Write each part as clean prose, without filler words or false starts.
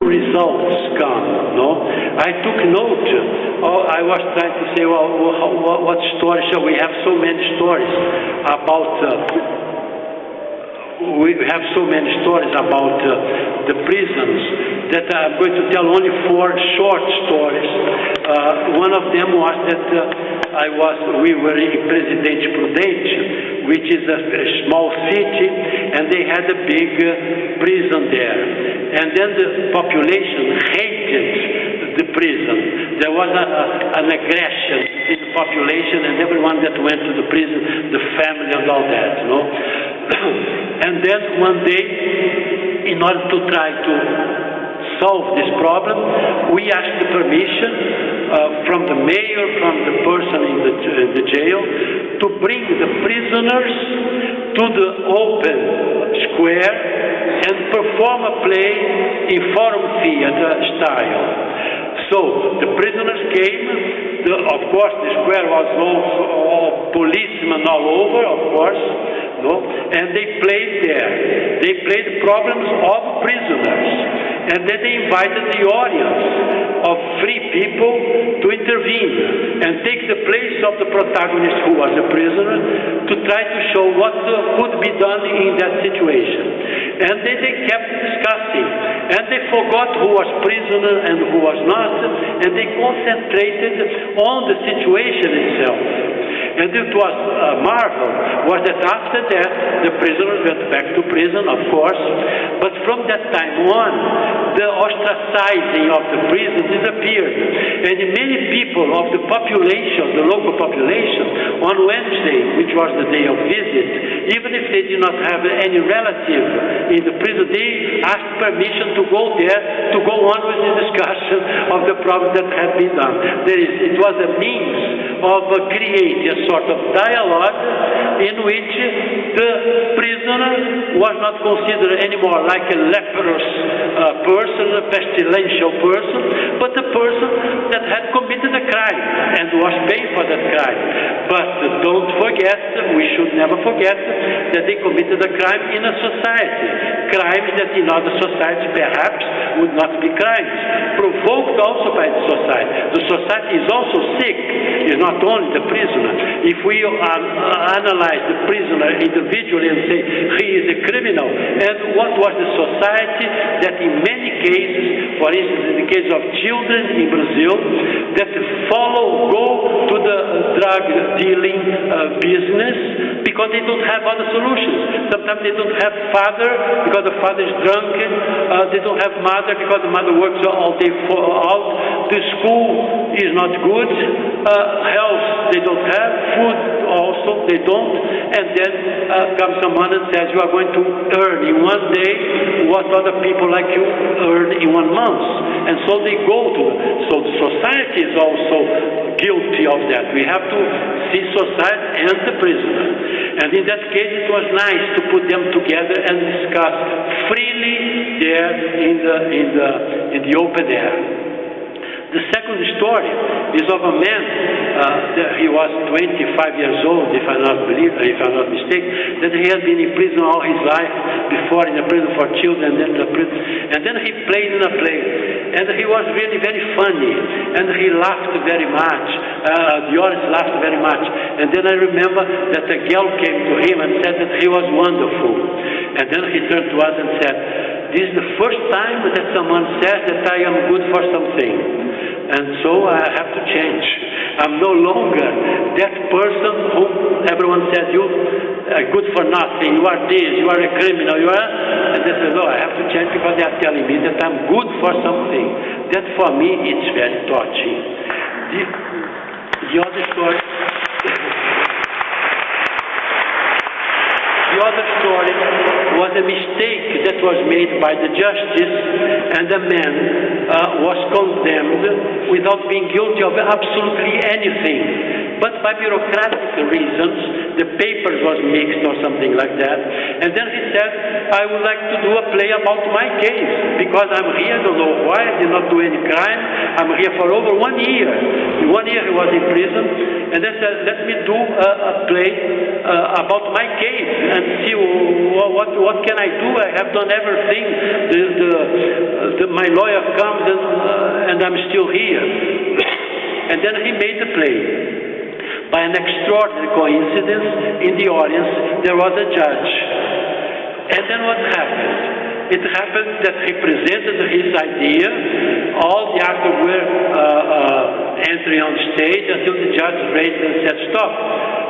results come, no? I took note. I was trying to say, well, what story shall we have? So many stories about. We have so many stories about the prisons that I'm going to tell only 4 short stories. One of them was that we were in Presidente Prudente, which is a small city, and they had a big prison there. And then the population hated the prison. There was an aggression in the population, and everyone that went to the prison, the family and all that, you know. And then one day, in order to try to solve this problem, we asked the permission from the mayor, from the person in the jail, to bring the prisoners to the open square and perform a play in forum theater style. So the prisoners came. Of course, the square was all policemen all over, of course. No? And they played there. They played problems of prisoners. And then they invited the audience of free people to intervene and take the place of the protagonist who was a prisoner to try to show what could be done in that situation. And then they kept discussing. And they forgot who was prisoner and who was not. And they concentrated on the situation itself. And it was a marvel was that after that, the prisoners went back to prison, of course, but from that time on, the ostracizing of the prison disappeared. And many people of the population, the local population, on Wednesday, which was the day of visit, even if they did not have any relative in the prison, they asked permission to go there, to go on with the discussion of the problem that had been done. It was a means of creating a sort of dialogue in which the prisoner was not considered anymore like a leprous person, a pestilential person, but a person that had committed a crime and was paying for that crime. But don't forget, we should never forget, that they committed a crime in a society. Crimes that in other societies perhaps would not be crimes, provoked also by the society. The society is also sick, it's not only the prisoner. If we analyze the prisoner individually and say he is a criminal, and what was the society that in many cases, for instance in the case of children in Brazil, that go to the drug dealing business because they don't have other solutions. Sometimes they don't have father because the father is drunk, they don't have mother because the mother works all day out, the school is not good, health they don't have, food also they don't, and then comes someone and says you are going to earn in one day what other people like you earn in 1 month. And so they go to, so the society is also guilty of that. We have to see society and the prisoner. And in that case it was nice to put them together and discuss freely there in the open air. The second story is of a man, he was 25 years old, if I'm not mistaken, that he had been in prison all his life, before in a prison for children, and then he played in a play, and he was really very funny, and he laughed very much, the audience laughed very much, and then I remember that a girl came to him and said that he was wonderful, and then he turned to us and said, this is the first time that someone says that I am good for something. And so I have to change. I'm no longer that person whom everyone says you are good for nothing, you are this, you are a criminal, you are... And they say, no, I have to change because they are telling me that I'm good for something. That for me, it's very touching. The other story... The other story was a mistake that was made by the justice, and the man was condemned without being guilty of absolutely anything. But by bureaucratic reasons, the papers was mixed or something like that. And then he said, I would like to do a play about my case, because I'm here, I don't know why, I did not do any crime. I'm here for over 1 year. In 1 year he was in prison, and then said, let me do a play about my case and see what can I do. I have done everything. My lawyer comes and I'm still here. And then he made the play. By an extraordinary coincidence, in the audience there was a judge. And then what happened? It happened that he presented his idea. All the actors were entering on stage until the judge raised and said, stop.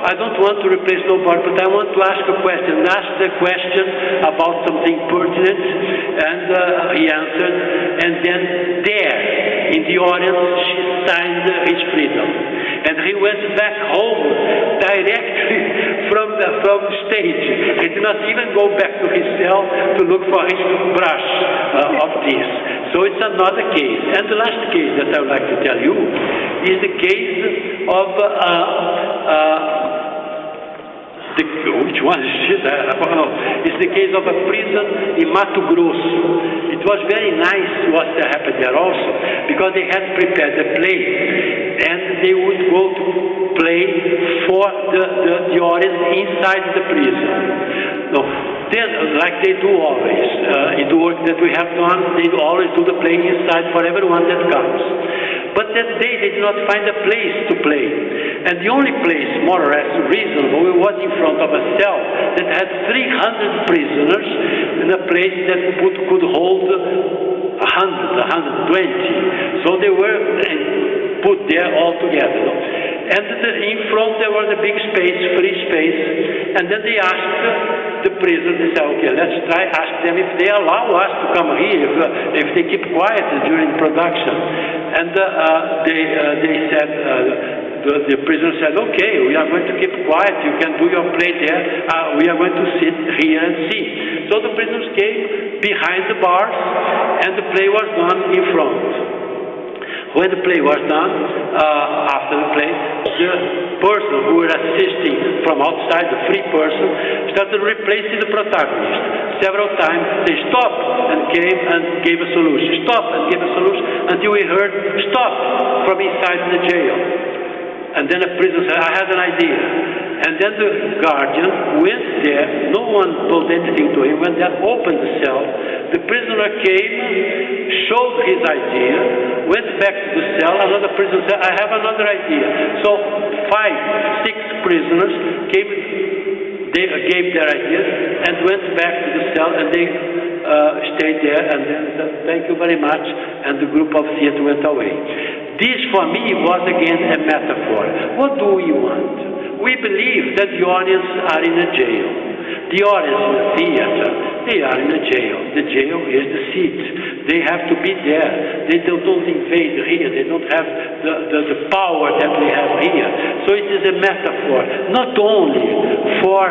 I don't want to replace nobody, but I want to ask a question. Ask the question about something pertinent. And he answered. And then there, in the audience, she signed his freedom. And he went back home directly from the stage. He did not even go back to his cell to look for his brush of this. So it's another case. And the last case that I would like to tell you is the case of which one is it? It's the case of a prison in Mato Grosso. It was very nice what happened there also, because they had prepared the play, and they would go to play for the audience inside the prison. No, then, like they do always, in the work that we have done, they always do the play inside for everyone that comes. But that day they did not find a place to play. And the only place, more or less reasonable, was in front of a cell that had 300 prisoners in a place that could hold 100, 120. So they were put there all together. And in front there was a big space, free space. And then they asked the prisoners, they said, okay, let's try, ask them if they allow us to come here, if they keep quiet during production. And they said, the prisoner said, okay, we are going to keep quiet, you can do your play there, we are going to sit here and see. So the prisoners came behind the bars, and the play was done in front. When the play was done, after the play, the person who was assisting from outside, the free person, started replacing the protagonist. Several times they stopped and came and gave a solution. Stop and gave a solution until we heard stop from inside the jail. And then the prisoner said, I have an idea. And then the guardian went there. No one told anything to him. When they opened the cell, the prisoner came, showed his idea, went back to the cell. Another prisoner said, I have another idea. So 5, 6 prisoners came, they gave their ideas and went back to the cell, and they stayed there, and then said, thank you very much, and the group of theater went away. This for me was again a metaphor. What do we want? We believe that the audience are in a jail. The audience in the theater, they are in a jail. The jail is the seat. They have to be there. They don't invade here. They don't have the power that we have here. So it is a metaphor, not only for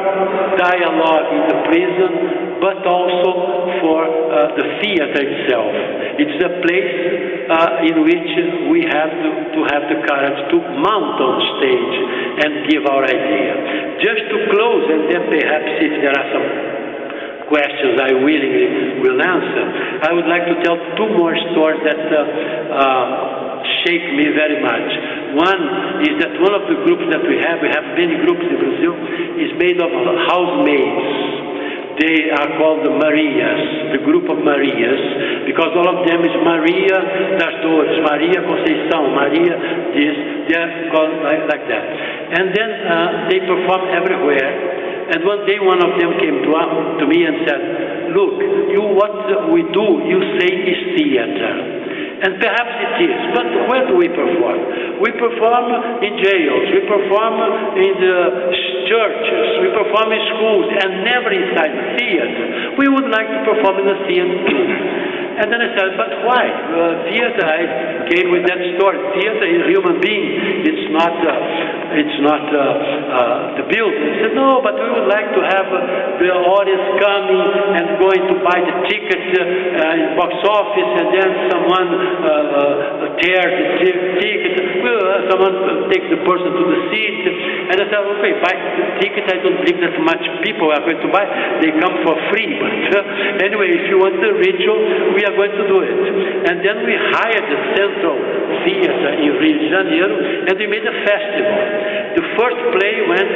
dialogue in the prison, but also for the theater itself. It's a place in which we have to have the courage to mount on stage and give our idea. Just to close, and then perhaps if there are some questions I willingly will answer, I would like to tell 2 more stories that shake me very much. One is that one of the groups that we have many groups in Brazil, is made of housemaids. They are called the Marias, the group of Marias, because all of them is Maria das Dores, Maria Conceição, Maria this, they are called like that. And then they perform everywhere. And one day one of them came to me and said, look, what we do, you say is theater. And perhaps it is, but where do we perform? We perform in jails, we perform in the churches, we perform in schools, and never inside the theater. We would like to perform in the theater too. And then I said, but why? Theater, I came with that story. Theater is human being. It's not the building. He said, no, but we would like to have the audience coming and going to buy the tickets in box office, and then someone tears the ticket. Someone takes the person to the seat. And I said, okay, buy the ticket. I don't believe that much people are going to buy. They come for free. But anyway, if you want the ritual, we are going to do it. And then we hired the Central Theater in Rio de Janeiro, and we made a festival. The first play went